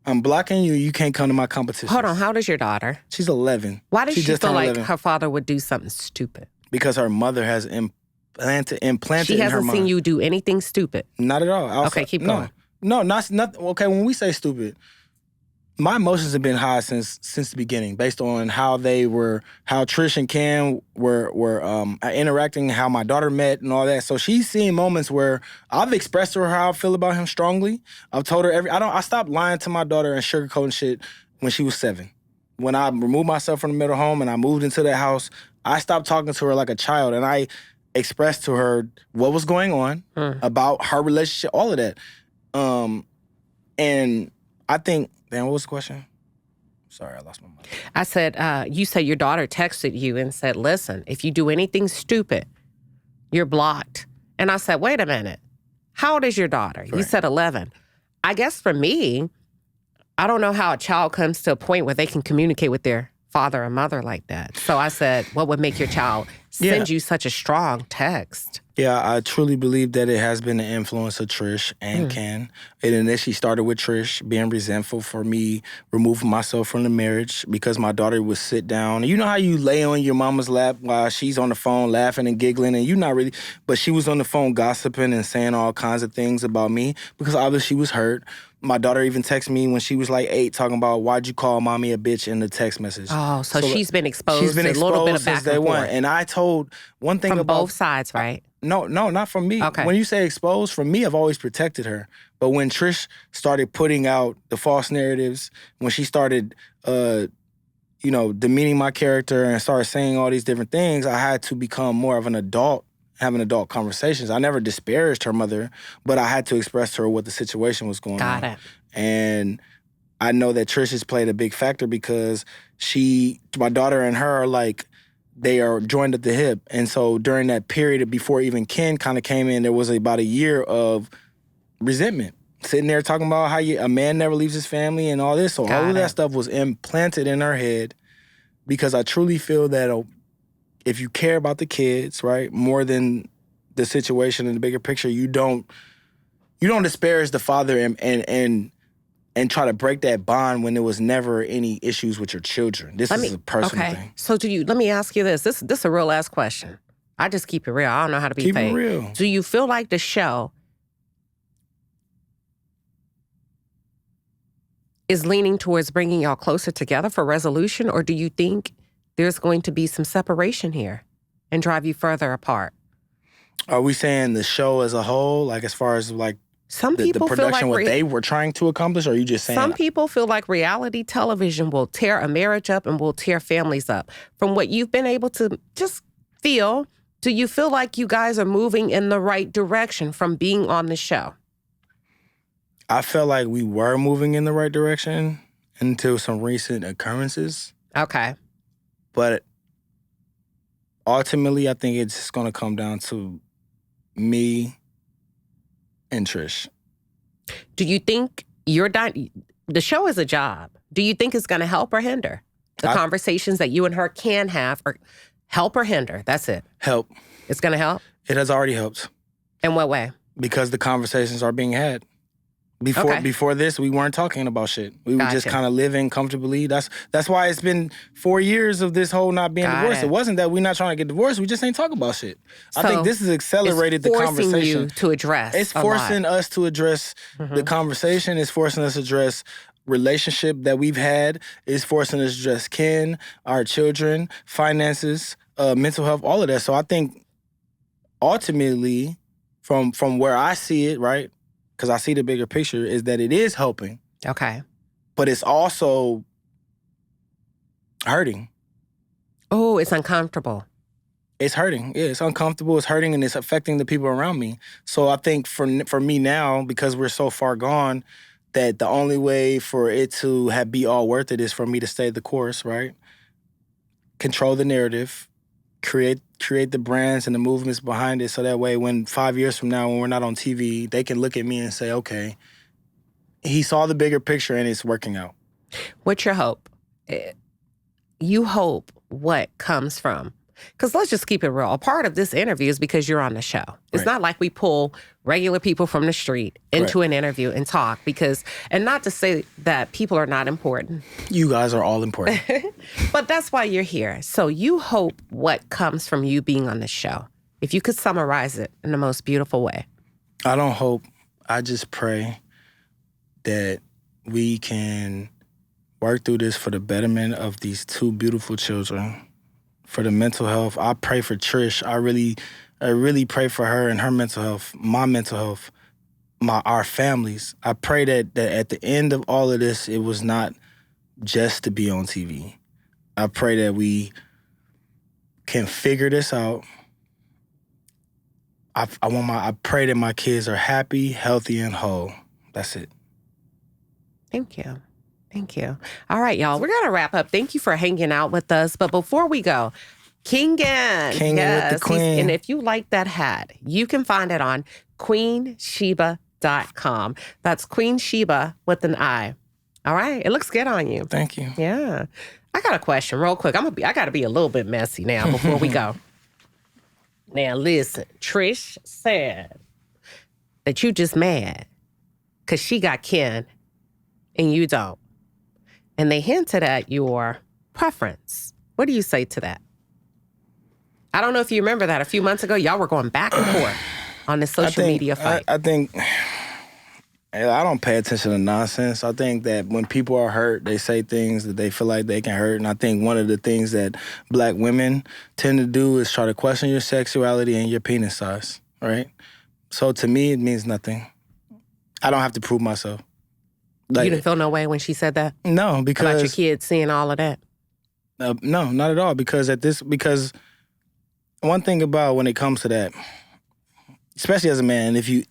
I'm blocking you. You can't come to my competition. Hold on. How old is your daughter? She's 11. Why does she feel like 11. her father would do something stupid? Because her mother has implanted she in her mind. She hasn't seen you do anything stupid? Not at all. Okay, keep going. No, not. Okay, when we say stupid, my emotions have been high since the beginning, based on how Trish and Cam were interacting, how my daughter met and all that. So she's seen moments where I've expressed to her how I feel about him strongly. I've told her I stopped lying to my daughter and sugarcoating shit when she was 7. When I removed myself from the middle home and I moved into that house, I stopped talking to her like a child, and I expressed to her what was going on about her relationship, all of that. And I think, what was the question? Sorry, I lost my mind. I said, you said your daughter texted you and said, listen, if you do anything stupid, you're blocked. And I said, wait a minute. How old is your daughter? Right. You said 11. I guess for me, I don't know how a child comes to a point where they can communicate with their father or mother like that. So I said, what would make your child send you such a strong text? Yeah, I truly believe that it has been the influence of Trish and Ken. It initially started with Trish being resentful for me removing myself from the marriage because my daughter would sit down. You know how you lay on your mama's lap while she's on the phone laughing and giggling, and you're not really, but she was on the phone gossiping and saying all kinds of things about me because obviously she was hurt. My daughter even texted me when she was like 8 talking about, why'd you call mommy a bitch in the text message? Oh, so she's been exposed. She's been exposed a little bit of since back day and one. forth. And I told one thing from about both sides, right? No, not from me. Okay. When you say exposed, from me, I've always protected her. But when Trish started putting out the false narratives, when she started, demeaning my character and started saying all these different things, I had to become more of an adult, having adult conversations. I never disparaged her mother, but I had to express to her what the situation was going on. Got it. And I know that Trish has played a big factor because my daughter and her are like, they are joined at the hip. And so during that period before even Ken kind of came in, there was about a year of resentment. Sitting there talking about how a man never leaves his family and all this. So all of that stuff was implanted in her head because I truly feel that if you care about the kids, right, more than the situation in the bigger picture, you don't disparage the father and try to break that bond when there was never any issues with your children. This is a personal thing. So let me ask you this. This is a real ass question. I just keep it real. I don't know how to be fake. Keep it real. Do you feel like the show is leaning towards bringing y'all closer together for resolution, or do you think there's going to be some separation here and drive you further apart? Are we saying the show as a whole, like as far as like some the people production, feel like what they were trying to accomplish, or are you just saying? Some people feel like reality television will tear a marriage up and will tear families up. From what you've been able to just feel, do you feel like you guys are moving in the right direction from being on the show? I felt like we were moving in the right direction until some recent occurrences. Okay. But ultimately, I think it's just going to come down to me and Trish. Do you think the show is a job? Do you think it's going to help or hinder the conversations that you and her can have, or help or hinder? That's it. Help. It's going to help? It has already helped. In what way? Because the conversations are being had. Before this, we weren't talking about shit. We were just kind of living comfortably. That's why it's been 4 years of this whole not being divorced. It wasn't that we're not trying to get divorced. We just ain't talk about shit. So I think this has accelerated the conversation. It's forcing you to address. It's forcing us to address the conversation. It's forcing us to address relationship that we've had. It's forcing us to address kin, our children, finances, mental health, all of that. So I think ultimately, from where I see it, right, because I see the bigger picture, is that it is helping. Okay. But it's also hurting. Oh, it's uncomfortable. It's hurting. Yeah, it's uncomfortable. It's hurting, and it's affecting the people around me. So I think for me now, because we're so far gone, that the only way for it to be all worth it is for me to stay the course, right? Control the narrative, create the brands and the movements behind it, so that way when 5 years from now, when we're not on TV, they can look at me and say, okay, he saw the bigger picture and it's working out. What's your hope? You hope what comes from? Because let's just keep it real. A part of this interview is because you're on the show. It's not like we pull regular people from the street into an interview and talk and not to say that people are not important. You guys are all important. But that's why you're here. So you hope what comes from you being on the show. If you could summarize it in the most beautiful way. I don't hope. I just pray that we can work through this for the betterment of these two beautiful children. For the mental health, I pray for Trish. I really pray for her and her mental health, my mental health, our families. I pray that at the end of all of this, it was not just to be on TV. I pray that we can figure this out. I pray that my kids are happy, healthy, and whole. That's it. Thank you. Thank you. All right, y'all. We're going to wrap up. Thank you for hanging out with us. But before we go, Kingin. With the queen. And if you like that hat, you can find it on QueenShiba.com. That's Queen Shiba with an I. All right. It looks good on you. Thank you. Yeah. I got a question real quick. I got to be a little bit messy now before we go. Now, listen. Trish said that you just mad because she got Ken and you don't. And they hinted at your preference. What do you say to that? I don't know if you remember that. A few months ago, y'all were going back and forth on the social media fight. I think I don't pay attention to nonsense. I think that when people are hurt, they say things that they feel like they can hurt. And I think one of the things that Black women tend to do is try to question your sexuality and your penis size, right? So to me, it means nothing. I don't have to prove myself. You didn't feel no way when she said that? No, because... About your kids seeing all of that? No, not at all. Because one thing about when it comes to that, especially as a man, if you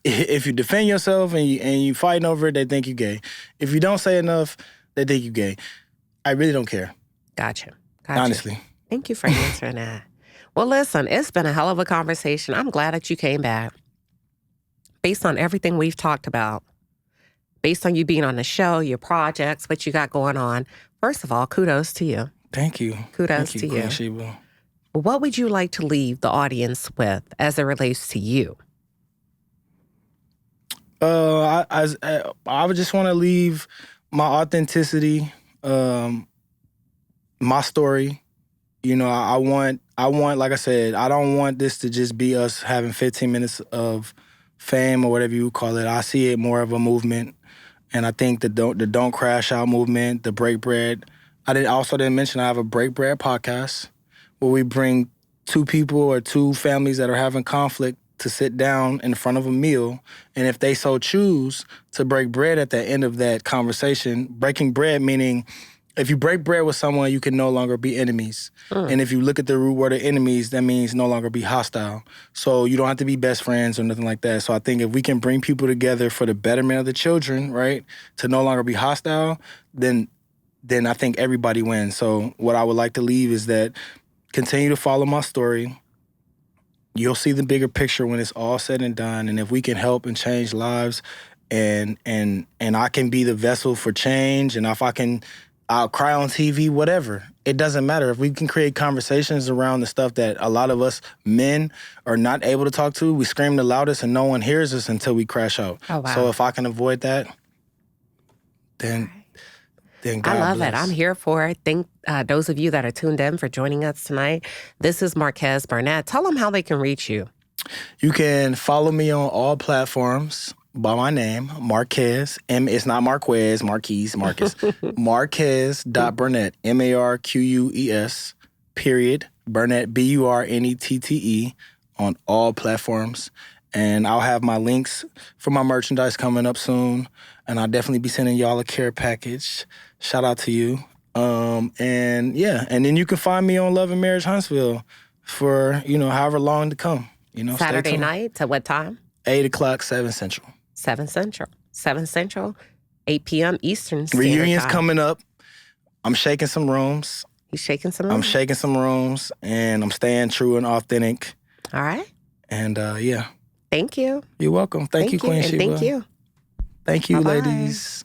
defend yourself and you fighting over it, they think you gay. If you don't say enough, they think you gay. I really don't care. Gotcha. Honestly. Thank you for answering that. Well, listen, it's been a hell of a conversation. I'm glad that you came back. Based on everything we've talked about, based on you being on the show, your projects, what you got going on, first of all, kudos to you. Thank you. Kudos to you. Queen Shiba. What would you like to leave the audience with as it relates to you? I would just want to leave my authenticity, my story. You know, I want, like I said, I don't want this to just be us having 15 minutes of fame or whatever you call it. I see it more of a movement. And I think the Don't Crash Out movement, the Break Bread. I also didn't mention I have a Break Bread podcast where we bring two people or two families that are having conflict to sit down in front of a meal. And if they so choose to break bread at the end of that conversation, breaking bread meaning if you break bread with someone, you can no longer be enemies. And if you look at the root word of enemies, that means no longer be hostile. So you don't have to be best friends or nothing like that. So I think if we can bring people together for the betterment of the children, right, to no longer be hostile, then I think everybody wins. So what I would like to leave is that continue to follow my story. You'll see the bigger picture when it's all said and done. And if we can help and change lives and I can be the vessel for change, and if I'll cry on TV, whatever. It doesn't matter. If we can create conversations around the stuff that a lot of us men are not able to talk to, we scream the loudest and no one hears us until we crash out. Oh, wow. So if I can avoid that, then God I love bless. it. I'm here for it. Thank those of you that are tuned in for joining us tonight. This is Marques Burnett. Tell them how they can reach you. You can follow me on all platforms by my name, Marques. It's not Marquez, Marquise, Marcus. Marques.Burnett, Marques, period, Burnett, Burnette, on all platforms. And I'll have my links for my merchandise coming up soon. And I'll definitely be sending y'all a care package. Shout out to you. And then you can find me on Love and Marriage Huntsville for, however long to come. Saturday night, at what time? 8 o'clock, 7 Central. 7 Central. 7 Central, 8 p.m. Eastern Standard Reunion's Time. coming up. I'm shaking some rooms. He's shaking some I'm shaking some rooms, and I'm staying true and authentic. All right. And, yeah. Thank you. You're welcome. Thank you, Queen Shiba. Thank you. Thank you, Bye-bye. ladies.